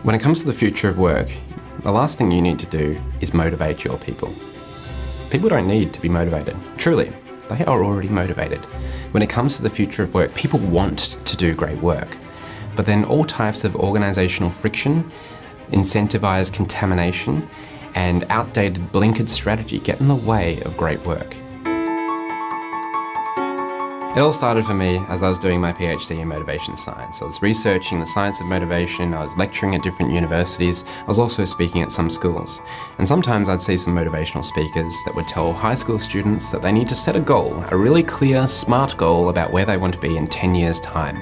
When it comes to the future of work, the last thing you need to do is motivate your people. People don't need to be motivated. Truly, they are already motivated. When it comes to the future of work, people want to do great work. But then all types of organisational friction, incentivised contamination, and outdated blinkered strategy get in the way of great work. It all started for me as I was doing my PhD in motivation science. I was researching the science of motivation, I was lecturing at different universities, I was also speaking at some schools. And sometimes I'd see some motivational speakers that would tell high school students that they need to set a goal, a really clear, smart goal about where they want to be in 10 years' time.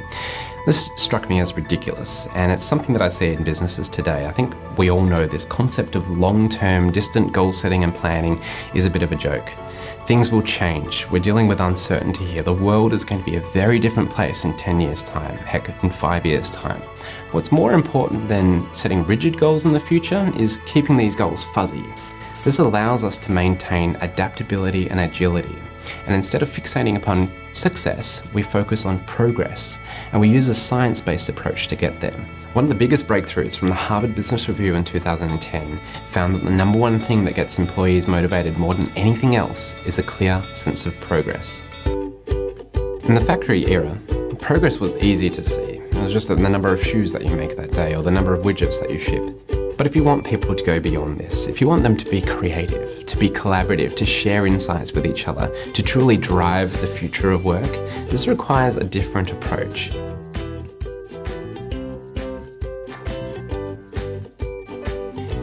This struck me as ridiculous, and it's something that I see in businesses today. I think we all know this concept of long-term, distant goal setting and planning is a bit of a joke. Things will change. We're dealing with uncertainty here. The world is going to be a very different place in 10 years' time, heck, in 5 years' time. What's more important than setting rigid goals in the future is keeping these goals fuzzy. This allows us to maintain adaptability and agility. And instead of fixating upon success, we focus on progress, and we use a science-based approach to get there. One of the biggest breakthroughs from the Harvard Business Review in 2010 found that the #1 thing that gets employees motivated more than anything else is a clear sense of progress. In the factory era, progress was easy to see. It was just the number of shoes that you make that day or the number of widgets that you ship. But if you want people to go beyond this, if you want them to be creative, to be collaborative, to share insights with each other, to truly drive the future of work, this requires a different approach.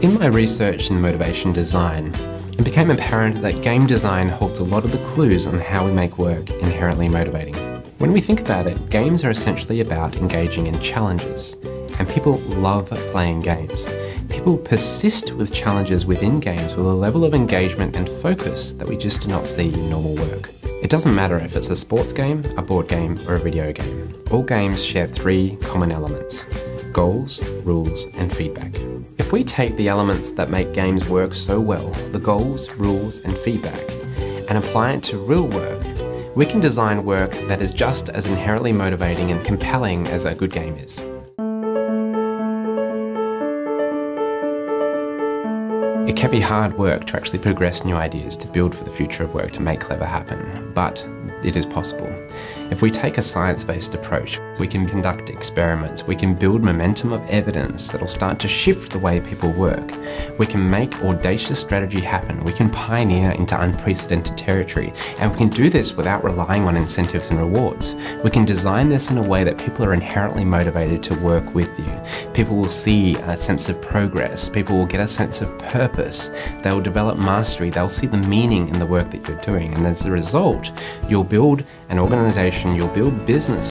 In my research in motivation design, it became apparent that game design holds a lot of the clues on how we make work inherently motivating. When we think about it, games are essentially about engaging in challenges, and people love playing games. People persist with challenges within games with a level of engagement and focus that we just do not see in normal work. It doesn't matter if it's a sports game, a board game, or a video game. All games share 3 common elements: goals, rules, and feedback. If we take the elements that make games work so well, the goals, rules, and feedback, and apply it to real work, we can design work that is just as inherently motivating and compelling as a good game is. It can be hard work to actually progress new ideas, to build for the future of work, to make clever happen, but it is possible. If we take a science-based approach, we can conduct experiments, we can build momentum of evidence that will start to shift the way people work. We can make audacious strategy happen, we can pioneer into unprecedented territory, and we can do this without relying on incentives and rewards. We can design this in a way that people are inherently motivated to work with you. People will see a sense of progress, people will get a sense of purpose, they'll develop mastery, they'll see the meaning in the work that you're doing, and as a result, you'll build an organization, you'll build business